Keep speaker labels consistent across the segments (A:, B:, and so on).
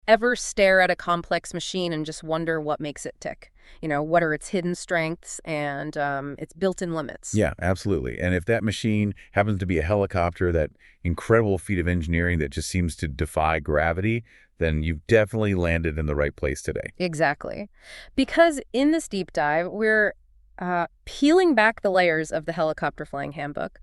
A: Ever stare at a complex machine and just wonder what makes it tick? What are its hidden strengths and its built-in limits?
B: Yeah, absolutely. And if that machine happens to be a helicopter, that incredible feat of engineering that just seems to defy gravity, then you've definitely landed in the right place today.
A: Exactly. Because in this deep dive, we're peeling back the layers of the Helicopter Flying Handbook.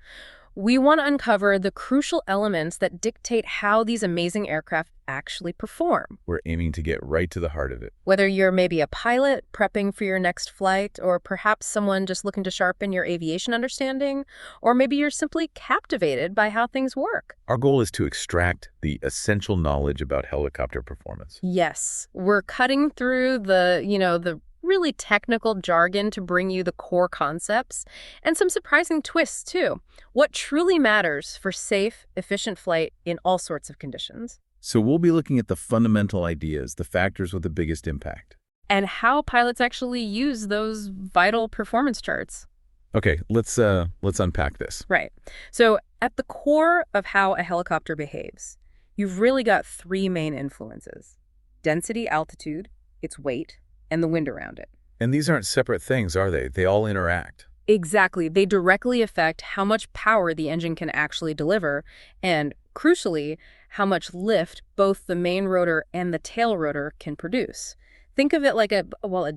A: We want to uncover the crucial elements that dictate how these amazing aircraft actually perform.
B: We're aiming to get right to the heart of it.
A: Whether you're maybe a pilot prepping for your next flight, or perhaps someone just looking to sharpen your aviation understanding, or maybe you're simply captivated by how things work.
B: Our goal is to extract the essential knowledge about helicopter performance.
A: Yes, we're cutting through the really technical jargon to bring you the core concepts and some surprising twists, too. What truly matters for safe, efficient flight in all sorts of conditions.
B: So we'll be looking at the fundamental ideas, the factors with the biggest impact.
A: And how pilots actually use those vital performance charts.
B: Okay, let's unpack this.
A: Right. So at the core of how a helicopter behaves, you've really got three main influences: density, altitude, its weight, and the wind around it.
B: And these aren't separate things, are they? They all interact.
A: Exactly. They directly affect how much power the engine can actually deliver, and crucially, how much lift both the main rotor and the tail rotor can produce. Think of it like a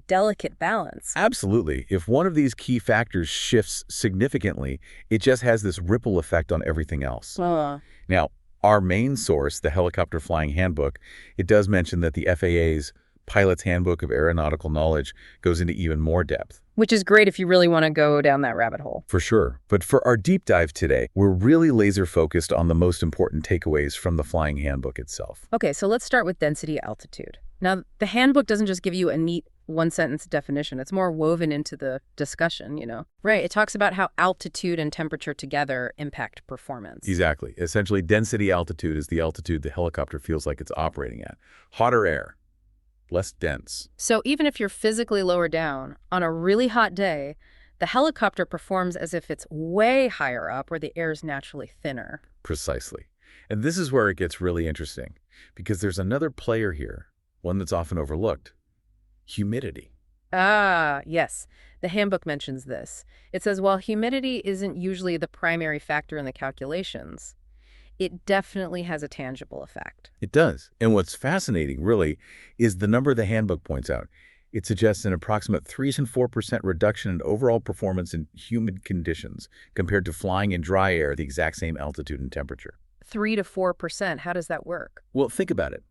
A: delicate balance.
B: Absolutely. If one of these key factors shifts significantly, it just has this ripple effect on everything else. Now, our main source, the Helicopter Flying Handbook, it does mention that the FAA's Pilot's Handbook of Aeronautical Knowledge goes into even more depth.
A: Which is great if you really want to go down that rabbit hole.
B: For sure. But for our deep dive today, we're really laser focused on the most important takeaways from the Flying Handbook itself.
A: Okay, so let's start with density altitude. Now, the handbook doesn't just give you a neat one-sentence definition. It's more woven into the discussion, Right, it talks about how altitude and temperature together impact performance.
B: Exactly. Essentially, density altitude is the altitude the helicopter feels like it's operating at. Hotter air, less dense.
A: So even if you're physically lower down, on a really hot day, the helicopter performs as if it's way higher up where the air is naturally thinner.
B: Precisely. And this is where it gets really interesting, because there's another player here, one that's often overlooked: humidity.
A: Ah, yes. The handbook mentions this. It says while humidity isn't usually the primary factor in the calculations, it definitely has a tangible effect.
B: It does. And what's fascinating, really, is the number the handbook points out. It suggests an approximate 3 to 4% reduction in overall performance in humid conditions compared to flying in dry air at the exact same altitude and temperature.
A: 3 to 4%, how does that work?
B: Well, think about it.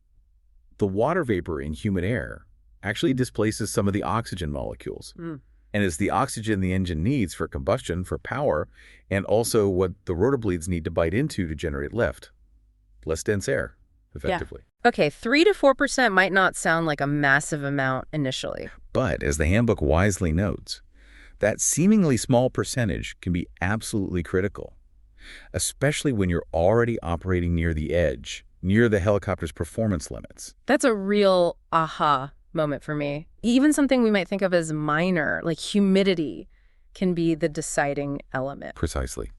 B: The water vapor in humid air actually displaces some of the oxygen molecules. And it's the oxygen the engine needs for combustion, for power, and also what the rotor blades need to bite into to generate lift. Less dense air, effectively.
A: Yeah. Okay, 3 to 4% might not sound like a massive amount initially.
B: But as the handbook wisely notes, that seemingly small percentage can be absolutely critical, especially when you're already operating near the edge, near the helicopter's performance limits.
A: That's a real aha moment for me. Even something we might think of as minor, like humidity, can be the deciding element.
B: Precisely.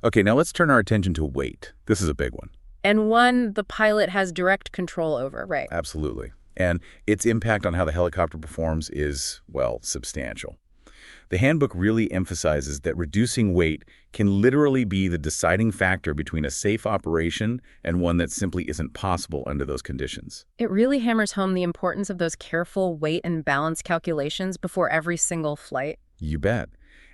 B: Okay, now let's turn our attention to weight. This is a big one.
A: And one the pilot has direct control over, right?
B: Absolutely. And its impact on how the helicopter performs is, well, substantial. The handbook really emphasizes that reducing weight can literally be the deciding factor between a safe operation and one that simply isn't possible under those conditions.
A: It really hammers home the importance of those careful weight and balance calculations before every single flight.
B: You bet.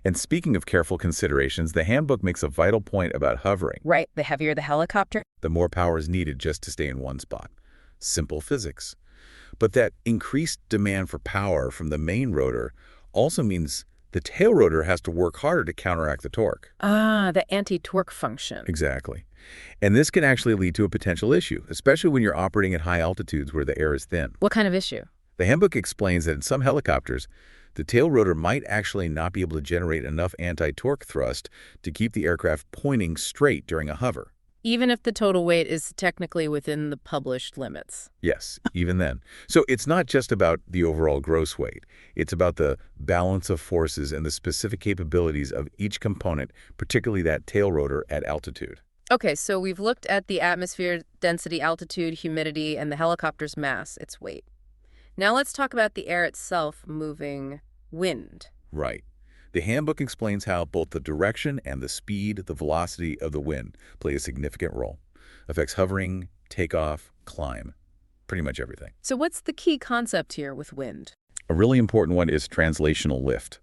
B: And speaking of careful considerations, the handbook makes a vital point about hovering.
A: Right, the heavier the helicopter,
B: the more power is needed just to stay in one spot. Simple physics. But that increased demand for power from the main rotor also means the tail rotor has to work harder to counteract the torque.
A: Ah, the anti-torque function.
B: Exactly. And this can actually lead to a potential issue, especially when you're operating at high altitudes where the air is thin.
A: What kind of issue?
B: The handbook explains that in some helicopters, the tail rotor might actually not be able to generate enough anti-torque thrust to keep the aircraft pointing straight during a hover.
A: Even if the total weight is technically within the published limits.
B: Yes, even then. So it's not just about the overall gross weight. It's about the balance of forces and the specific capabilities of each component, particularly that tail rotor at altitude.
A: Okay, so we've looked at the atmosphere, density, altitude, humidity, and the helicopter's mass, its weight. Now let's talk about the air itself moving wind.
B: Right. The handbook explains how both the direction and the speed, the velocity of the wind play a significant role. Affects hovering, takeoff, climb, pretty much everything.
A: So what's the key concept here with wind?
B: A really important one is translational lift.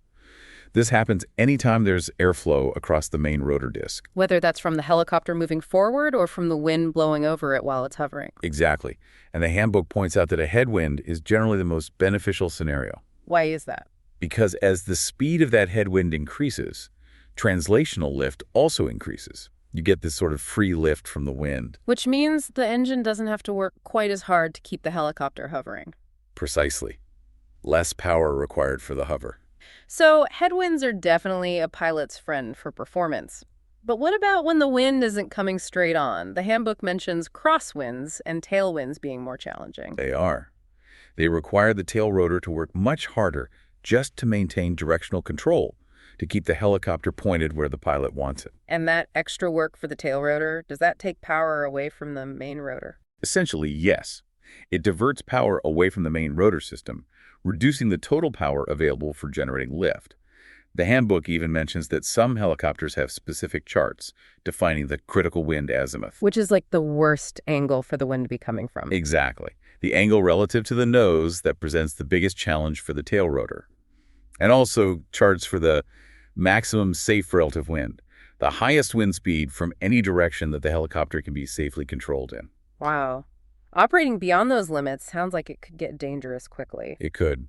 B: This happens anytime there's airflow across the main rotor disc.
A: Whether that's from the helicopter moving forward or from the wind blowing over it while it's hovering.
B: Exactly. And the handbook points out that a headwind is generally the most beneficial scenario.
A: Why is that?
B: Because as the speed of that headwind increases, translational lift also increases. You get this sort of free lift from the wind.
A: Which means the engine doesn't have to work quite as hard to keep the helicopter hovering.
B: Precisely. Less power required for the hover.
A: So headwinds are definitely a pilot's friend for performance. But what about when the wind isn't coming straight on? The handbook mentions crosswinds and tailwinds being more challenging.
B: They are. They require the tail rotor to work much harder just to maintain directional control, to keep the helicopter pointed where the pilot wants it.
A: And that extra work for the tail rotor, does that take power away from the main rotor?
B: Essentially, yes. It diverts power away from the main rotor system, reducing the total power available for generating lift. The handbook even mentions that some helicopters have specific charts defining the critical wind azimuth.
A: Which is like the worst angle for the wind to be coming from.
B: Exactly. The angle relative to the nose that presents the biggest challenge for the tail rotor. And also charts for the maximum safe relative wind, the highest wind speed from any direction that the helicopter can be safely controlled in.
A: Wow. Operating beyond those limits sounds like it could get dangerous quickly.
B: It could.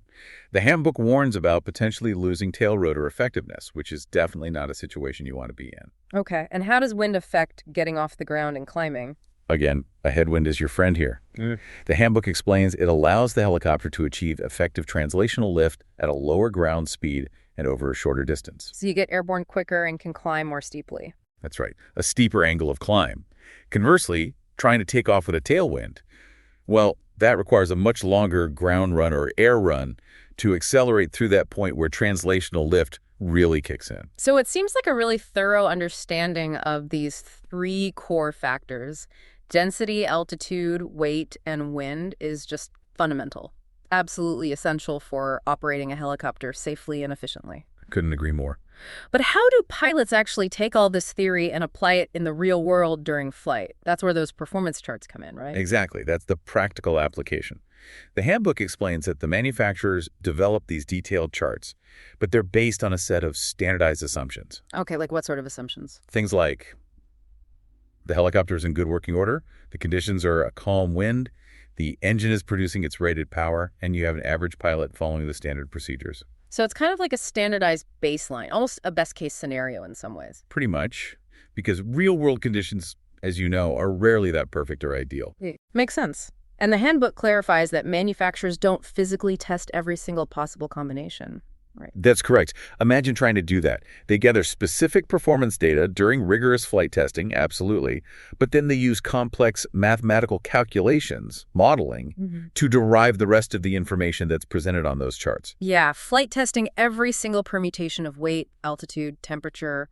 B: The handbook warns about potentially losing tail rotor effectiveness, which is definitely not a situation you want to be in.
A: Okay, and how does wind affect getting off the ground and climbing?
B: Again, a headwind is your friend here. The handbook explains it allows the helicopter to achieve effective translational lift at a lower ground speed and over a shorter distance.
A: So you get airborne quicker and can climb more steeply.
B: That's right, a steeper angle of climb. Conversely, trying to take off with a tailwind, well, that requires a much longer ground run or air run to accelerate through that point where translational lift really kicks in.
A: So it seems like a really thorough understanding of these three core factors. Density, altitude, weight, and wind is just fundamental. Absolutely essential for operating a helicopter safely and efficiently.
B: Couldn't agree more.
A: But how do pilots actually take all this theory and apply it in the real world during flight? That's where those performance charts come in, right?
B: Exactly. That's the practical application. The handbook explains that the manufacturers develop these detailed charts, but they're based on a set of standardized assumptions.
A: Okay, like what sort of assumptions?
B: Things like the helicopter is in good working order, the conditions are a calm wind, the engine is producing its rated power, and you have an average pilot following the standard procedures.
A: So it's kind of like a standardized baseline, almost a best-case scenario in some ways.
B: Pretty much, because real-world conditions, as you know, are rarely that perfect or ideal.
A: Makes sense. And the handbook clarifies that manufacturers don't physically test every single possible combination. Right.
B: That's correct. Imagine trying to do that. They gather specific performance data during rigorous flight testing, absolutely, but then they use complex mathematical calculations, modeling, to derive the rest of the information that's presented on those charts.
A: Yeah, flight testing every single permutation of weight, altitude, temperature,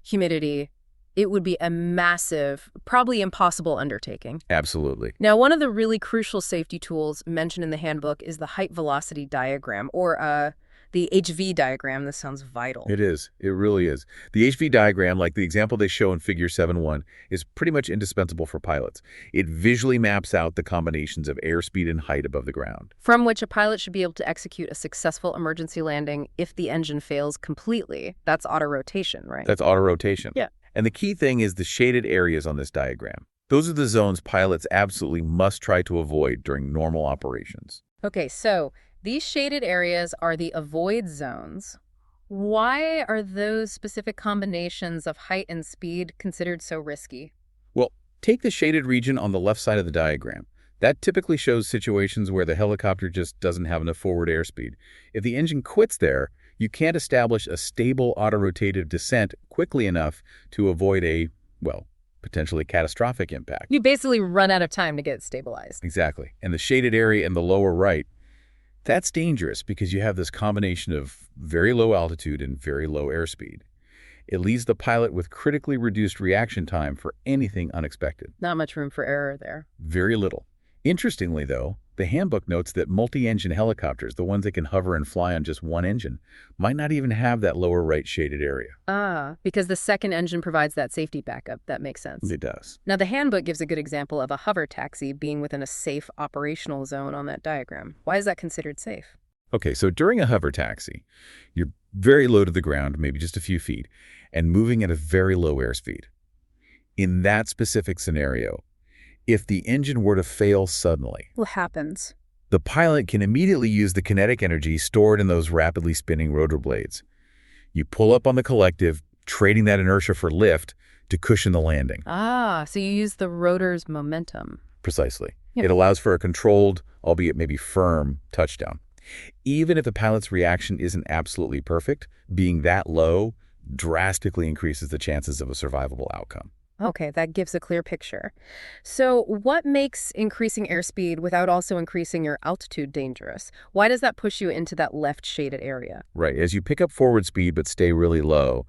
A: humidity. It would be a massive, probably impossible undertaking.
B: Absolutely.
A: Now, one of the really crucial safety tools mentioned in the handbook is the height velocity diagram, or the HV diagram. This sounds vital.
B: It is. It really is. The HV diagram, like the example they show in Figure 7.1, is pretty much indispensable for pilots. It visually maps out the combinations of airspeed and height above the ground,
A: from which a pilot should be able to execute a successful emergency landing if the engine fails completely. That's auto-rotation, right?
B: That's auto-rotation.
A: Yeah.
B: And the key thing is the shaded areas on this diagram. Those are the zones pilots absolutely must try to avoid during normal operations.
A: Okay, so these shaded areas are the avoid zones. Why are those specific combinations of height and speed considered so risky?
B: Well, take the shaded region on the left side of the diagram. That typically shows situations where the helicopter just doesn't have enough forward airspeed. If the engine quits there, you can't establish a stable auto-rotative descent quickly enough to avoid a, well, potentially catastrophic impact.
A: You basically run out of time to get stabilized.
B: Exactly. And the shaded area in the lower right, that's dangerous because you have this combination of very low altitude and very low airspeed. It leaves the pilot with critically reduced reaction time for anything unexpected.
A: Not much room for error there.
B: Very little. Interestingly, though, the handbook notes that multi-engine helicopters, the ones that can hover and fly on just one engine, might not even have that lower right shaded area.
A: Because the second engine provides that safety backup. That makes sense.
B: It does.
A: Now, the handbook gives a good example of a hover taxi being within a safe operational zone on that diagram. Why is that considered safe?
B: Okay, so during a hover taxi, you're very low to the ground, maybe just a few feet, and moving at a very low airspeed. In that specific scenario, if the engine were to fail suddenly,
A: What happens?
B: the pilot can immediately use the kinetic energy stored in those rapidly spinning rotor blades. You pull up on the collective, trading that inertia for lift to cushion the landing.
A: So you use the rotor's momentum.
B: Precisely.
A: Yeah.
B: It allows for a controlled, albeit maybe firm, touchdown. Even if the pilot's reaction isn't absolutely perfect, being that low drastically increases the chances of a survivable outcome.
A: Okay, that gives a clear picture. So what makes increasing airspeed without also increasing your altitude dangerous? Why does that push you into that left shaded area?
B: Right. As you pick up forward speed but stay really low,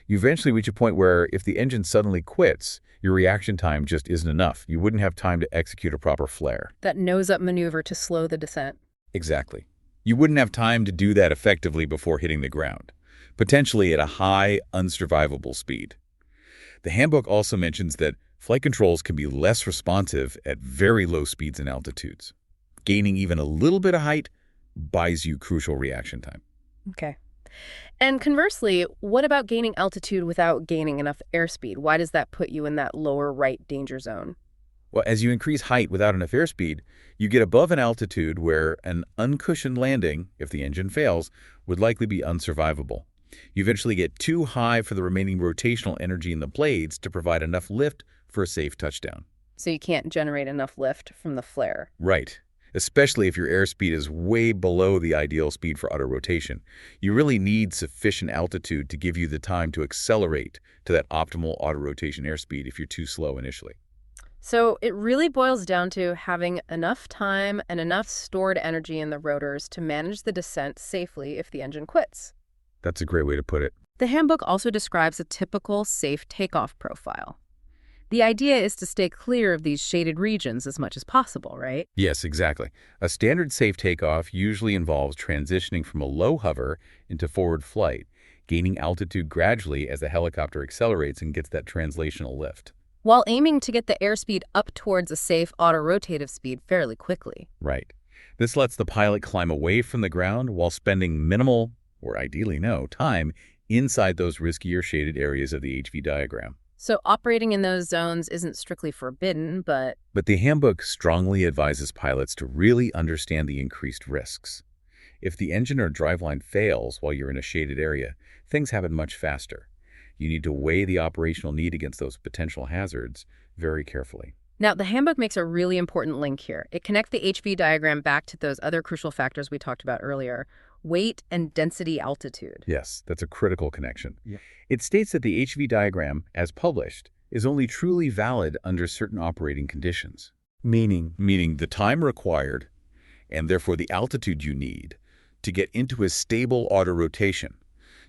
B: you eventually reach a point where if the engine suddenly quits, your reaction time just isn't enough. You wouldn't have time to execute a proper flare.
A: That nose-up maneuver to slow the descent.
B: Exactly. You wouldn't have time to do that effectively before hitting the ground, potentially at a high, unsurvivable speed. The handbook also mentions that flight controls can be less responsive at very low speeds and altitudes. Gaining even a little bit of height buys you crucial reaction time.
A: Okay. And conversely, what about gaining altitude without gaining enough airspeed? Why does that put you in that lower right danger zone?
B: Well, as you increase height without enough airspeed, you get above an altitude where an uncushioned landing, if the engine fails, would likely be unsurvivable. You eventually get too high for the remaining rotational energy in the blades to provide enough lift for a safe touchdown.
A: So you can't generate enough lift from the flare.
B: Right. Especially if your airspeed is way below the ideal speed for auto rotation. You really need sufficient altitude to give you the time to accelerate to that optimal auto rotation airspeed if you're too slow initially.
A: So it really boils down to having enough time and enough stored energy in the rotors to manage the descent safely if the engine quits.
B: That's a great way to put it.
A: The handbook also describes a typical safe takeoff profile. The idea is to stay clear of these shaded regions as much as possible, right?
B: Yes, exactly. A standard safe takeoff usually involves transitioning from a low hover into forward flight, gaining altitude gradually as the helicopter accelerates and gets that translational lift.
A: While aiming to get the airspeed up towards a safe auto-rotative speed fairly quickly.
B: Right. This lets the pilot climb away from the ground while spending minimal, or ideally no, time inside those riskier shaded areas of the HV diagram.
A: So operating in those zones isn't strictly forbidden, but
B: the handbook strongly advises pilots to really understand the increased risks. If the engine or driveline fails while you're in a shaded area, things happen much faster. You need to weigh the operational need against those potential hazards very carefully.
A: Now, the handbook makes a really important link here. It connects the HV diagram back to those other crucial factors we talked about earlier, weight and density altitude.
B: Yes, that's a critical connection. Yeah. It states that the HV diagram, as published, is only truly valid under certain operating conditions. Meaning the time required, and therefore the altitude you need, to get into a stable auto rotation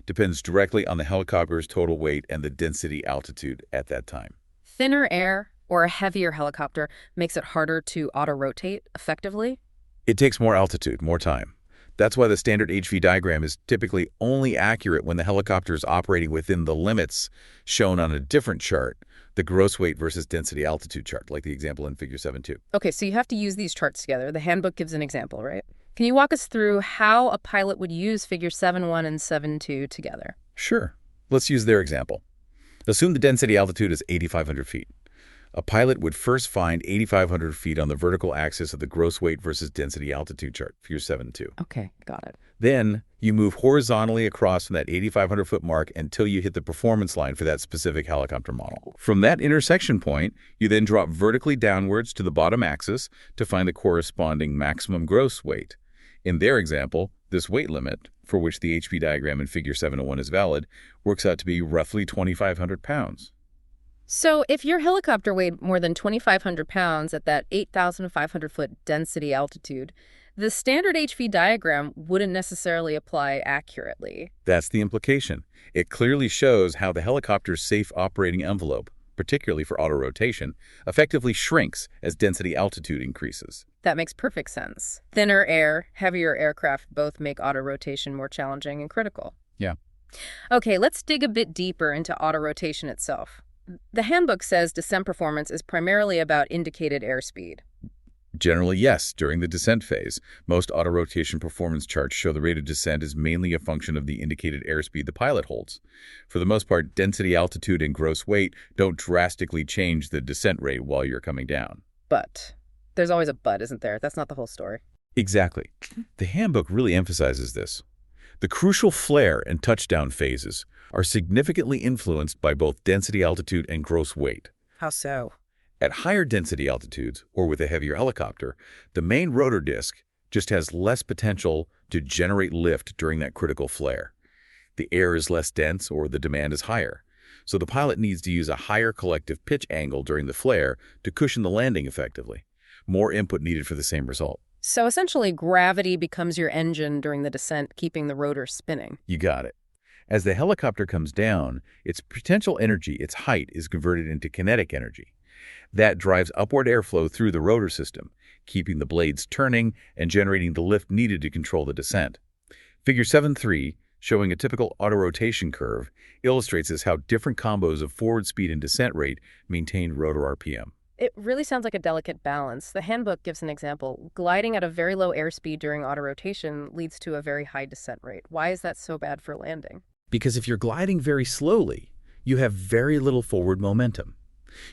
B: depends directly on the helicopter's total weight and the density altitude at that time.
A: Thinner air or a heavier helicopter makes it harder to auto-rotate effectively?
B: It takes more altitude, more time. That's why the standard HV diagram is typically only accurate when the helicopter is operating within the limits shown on a different chart, the gross weight versus density altitude chart, like the example in Figure 7.2.
A: Okay, so you have to use these charts together. The handbook gives an example, right? Can you walk us through how a pilot would use Figure 7.1 and 7.2 together?
B: Sure. Let's use their example. Assume the density altitude is 8,500 feet. A pilot would first find 8,500 feet on the vertical axis of the gross weight versus density altitude chart, Figure 7.2.
A: Okay, got it.
B: Then you move horizontally across from that 8,500-foot mark until you hit the performance line for that specific helicopter model. From that intersection point, you then drop vertically downwards to the bottom axis to find the corresponding maximum gross weight. In their example, this weight limit, for which the HV diagram in Figure 701 is valid, works out to be roughly 2,500 pounds.
A: So if your helicopter weighed more than 2,500 pounds at that 8,500-foot density altitude, The standard HV diagram wouldn't necessarily apply accurately.
B: That's the implication. It clearly shows how the helicopter's safe operating envelope, particularly for auto-rotation, effectively shrinks as density altitude increases.
A: That makes perfect sense. Thinner air, heavier aircraft both make auto-rotation more challenging and critical.
B: Yeah.
A: Okay, let's dig a bit deeper into auto-rotation itself. The handbook says descent performance is primarily about indicated airspeed.
B: Generally, yes, during the descent phase. Most auto-rotation performance charts show the rate of descent is mainly a function of the indicated airspeed the pilot holds. For the most part, density, altitude, and gross weight don't drastically change the descent rate while you're coming down.
A: But there's always a but, isn't there? That's not the whole story.
B: Exactly. The handbook really emphasizes this. The crucial flare and touchdown phases are significantly influenced by both density, altitude, and gross weight.
A: How so?
B: At higher density altitudes, or with a heavier helicopter, the main rotor disc just has less potential to generate lift during that critical flare. The air is less dense or the demand is higher, so the pilot needs to use a higher collective pitch angle during the flare to cushion the landing effectively. More input needed for the same result.
A: So essentially, gravity becomes your engine during the descent, keeping the rotor spinning.
B: You got it. As the helicopter comes down, its potential energy, its height, is converted into kinetic energy. That drives upward airflow through the rotor system, keeping the blades turning and generating the lift needed to control the descent. Figure 7.3, showing a typical auto-rotation curve, illustrates how different combos of forward speed and descent rate maintain rotor RPM.
A: It really sounds like a delicate balance. The handbook gives an example. Gliding at a very low airspeed during auto-rotation leads to a very high descent rate. Why is that so bad for landing?
B: Because if you're gliding very slowly, you have very little forward momentum.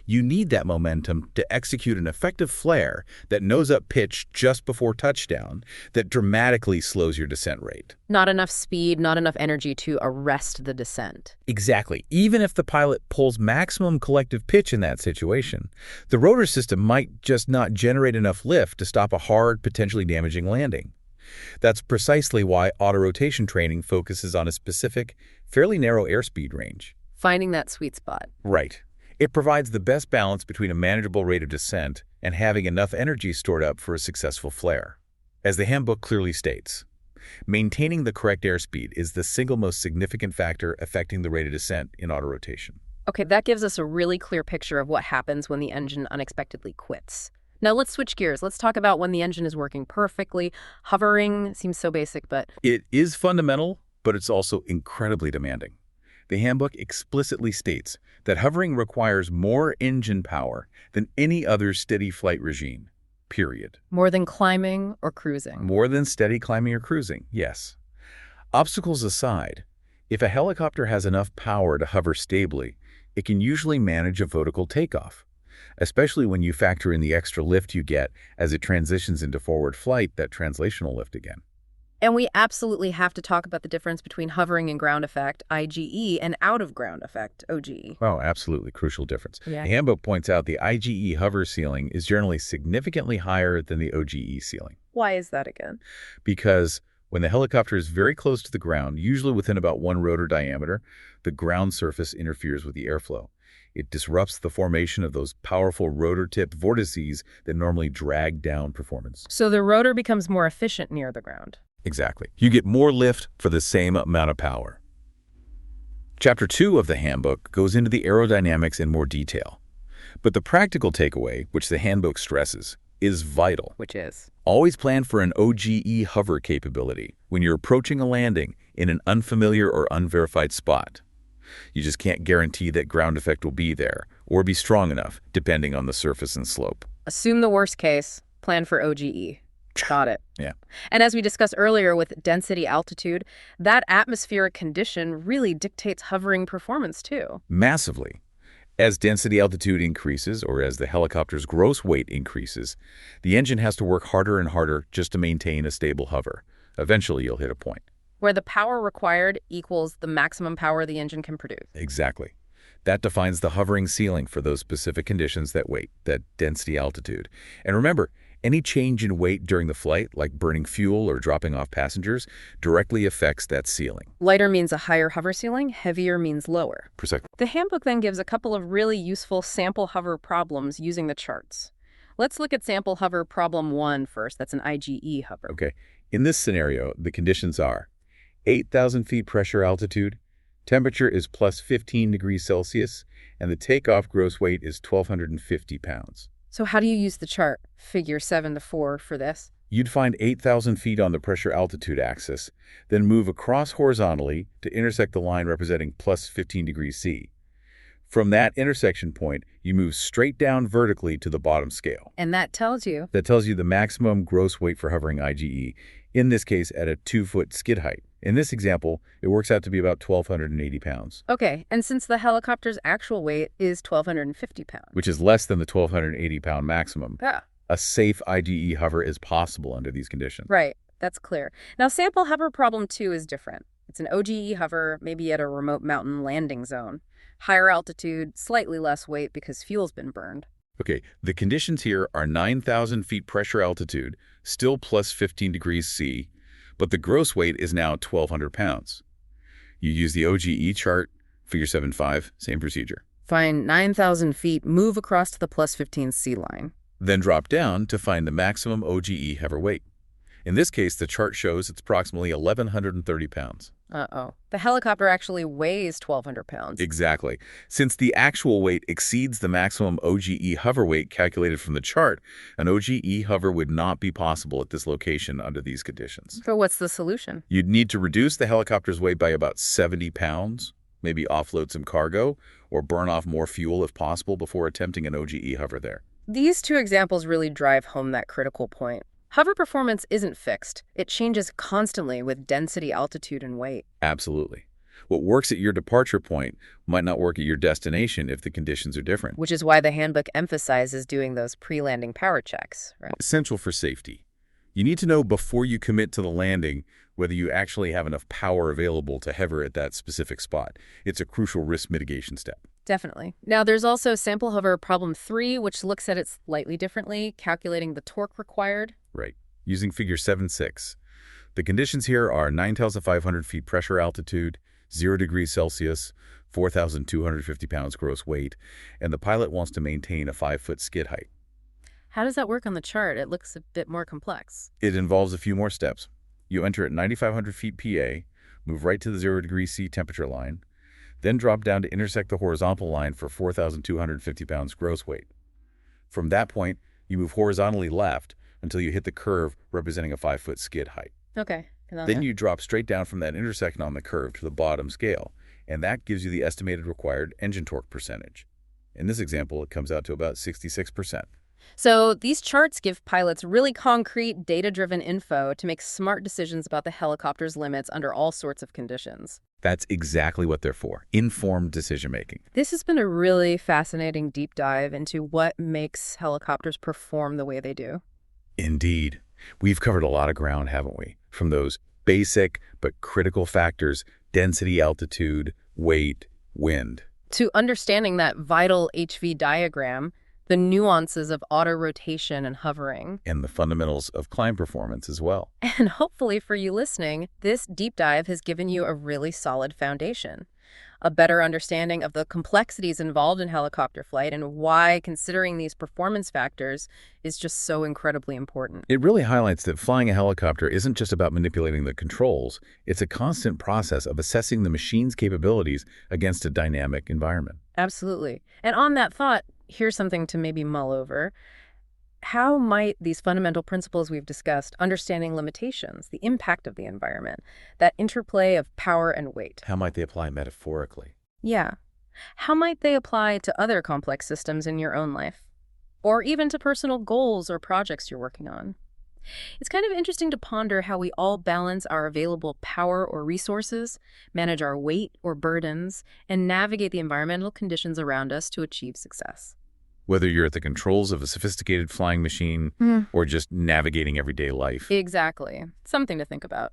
B: You need that momentum to execute an effective flare, that nose-up pitch just before touchdown, that dramatically slows your descent rate.
A: Not enough speed, not enough energy to arrest the descent.
B: Exactly. Even if the pilot pulls maximum collective pitch in that situation, the rotor system might just not generate enough lift to stop a hard, potentially damaging landing. That's precisely why auto-rotation training focuses on a specific, fairly narrow airspeed range.
A: Finding that sweet spot.
B: Right. It provides the best balance between a manageable rate of descent and having enough energy stored up for a successful flare. As the handbook clearly states, maintaining the correct airspeed is the single most significant factor affecting the rate of descent in auto-rotation.
A: Okay, that gives us a really clear picture of what happens when the engine unexpectedly quits. Now let's switch gears. Let's talk about when the engine is working perfectly. Hovering seems so basic, but...
B: It is fundamental, but it's also incredibly demanding. The handbook explicitly states that hovering requires more engine power than any other steady flight regime, period.
A: More than climbing or cruising?
B: More than steady climbing or cruising, yes. Obstacles aside, if a helicopter has enough power to hover stably, it can usually manage a vertical takeoff, especially when you factor in the extra lift you get as it transitions into forward flight, that translational lift again.
A: And we absolutely have to talk about the difference between hovering and ground effect, IGE, and out-of-ground effect, OGE.
B: Oh, absolutely. Crucial difference.
A: Yeah.
B: The handbook points out the IGE hover ceiling is generally significantly higher than the OGE ceiling.
A: Why is that again?
B: Because when the helicopter is very close to the ground, usually within about 1 rotor diameter, the ground surface interferes with the airflow. It disrupts the formation of those powerful rotor tip vortices that normally drag down performance.
A: So the rotor becomes more efficient near the ground.
B: Exactly. You get more lift for the same amount of power. Chapter 2 of the handbook goes into the aerodynamics in more detail. But the practical takeaway, which the handbook stresses, is vital.
A: Which is?
B: Always plan for an OGE hover capability when you're approaching a landing in an unfamiliar or unverified spot. You just can't guarantee that ground effect will be there or be strong enough, depending on the surface and slope.
A: Assume the worst case, plan for OGE. Got it.
B: Yeah.
A: And as we discussed earlier with density altitude, that atmospheric condition really dictates hovering performance too.
B: Massively. As density altitude increases, or as the helicopter's gross weight increases, the engine has to work harder and harder just to maintain a stable hover. Eventually, you'll hit a point
A: where the power required equals the maximum power the engine can produce.
B: Exactly. That defines the hovering ceiling for those specific conditions, that weight, that density altitude. And remember, any change in weight during the flight, like burning fuel or dropping off passengers, directly affects that ceiling.
A: Lighter means a higher hover ceiling, heavier means lower.
B: Precisely.
A: The handbook then gives a couple of really useful sample hover problems using the charts. Let's look at sample hover problem 1 first. That's an IgE hover.
B: Okay. In this scenario, the conditions are 8,000 feet pressure altitude, temperature is plus 15 degrees Celsius, and the takeoff gross weight is 1,250 pounds.
A: So how do you use the chart, figure 7 to 4, for this?
B: You'd find 8,000 feet on the pressure altitude axis, then move across horizontally to intersect the line representing plus 15 degrees C. From that intersection point, you move straight down vertically to the bottom scale.
A: And that tells you?
B: That tells you the maximum gross weight for hovering IgE, in this case at a 2-foot skid height. In this example, it works out to be about 1,280 pounds.
A: Okay, and since the helicopter's actual weight is 1,250 pounds.
B: Which is less than the 1,280-pound maximum.
A: Yeah.
B: A safe IgE hover is possible under these conditions.
A: Right, that's clear. Now, sample hover problem 2 is different. It's an OGE hover, maybe at a remote mountain landing zone. Higher altitude, slightly less weight because fuel's been burned.
B: Okay, the conditions here are 9,000 feet pressure altitude, still plus 15 degrees C, but the gross weight is now 1,200 pounds. You use the OGE chart, figure 7.5, same procedure.
A: Find 9,000 feet, move across to the plus 15 C line.
B: Then drop down to find the maximum OGE hover weight. In this case, the chart shows it's approximately 1,130 pounds.
A: Uh-oh. The helicopter actually weighs 1,200 pounds.
B: Exactly. Since the actual weight exceeds the maximum OGE hover weight calculated from the chart, an OGE hover would not be possible at this location under these conditions.
A: So what's the solution?
B: You'd need to reduce the helicopter's weight by about 70 pounds, maybe offload some cargo, or burn off more fuel if possible before attempting an OGE hover there.
A: These two examples really drive home that critical point. Hover performance isn't fixed. It changes constantly with density, altitude, and weight.
B: Absolutely. What works at your departure point might not work at your destination if the conditions are different.
A: Which is why the handbook emphasizes doing those pre-landing power checks, right?
B: Essential for safety. You need to know before you commit to the landing whether you actually have enough power available to hover at that specific spot. It's a crucial risk mitigation step.
A: Definitely. Now, there's also sample hover problem 3, which looks at it slightly differently, calculating the torque required.
B: Right. Using figure 7.6. The conditions here are 9,500 feet pressure altitude, 0 degrees Celsius, 4,250 pounds gross weight, and the pilot wants to maintain a 5-foot skid height.
A: How does that work on the chart? It looks a bit more complex.
B: It involves a few more steps. You enter at 9,500 feet PA, move right to the 0 degrees C temperature line, then drop down to intersect the horizontal line for 4,250 pounds gross weight. From that point, you move horizontally left until you hit the curve representing a 5-foot skid height.
A: Okay.
B: Then you drop straight down from that intersection on the curve to the bottom scale, and that gives you the estimated required engine torque percentage. In this example, it comes out to about 66%.
A: So these charts give pilots really concrete, data-driven info to make smart decisions about the helicopter's limits under all sorts of conditions.
B: That's exactly what they're for, informed decision-making.
A: This has been a really fascinating deep dive into what makes helicopters perform the way they do.
B: Indeed. We've covered a lot of ground, haven't we? From those basic but critical factors, density, altitude, weight, wind,
A: to understanding that vital HV diagram, the nuances of auto-rotation and hovering.
B: And the fundamentals of climb performance as well.
A: And hopefully for you listening, this deep dive has given you a really solid foundation. A better understanding of the complexities involved in helicopter flight and why considering these performance factors is just so incredibly important.
B: It really highlights that flying a helicopter isn't just about manipulating the controls. It's a constant process of assessing the machine's capabilities against a dynamic environment.
A: Absolutely. And on that thought, here's something to maybe mull over. How might these fundamental principles we've discussed, understanding limitations, the impact of the environment, that interplay of power and weight?
B: How might they apply metaphorically?
A: Yeah. How might they apply to other complex systems in your own life? Or even to personal goals or projects you're working on? It's kind of interesting to ponder how we all balance our available power or resources, manage our weight or burdens, and navigate the environmental conditions around us to achieve success.
B: Whether you're at the controls of a sophisticated flying machine or just navigating everyday life.
A: Exactly. Something to think about.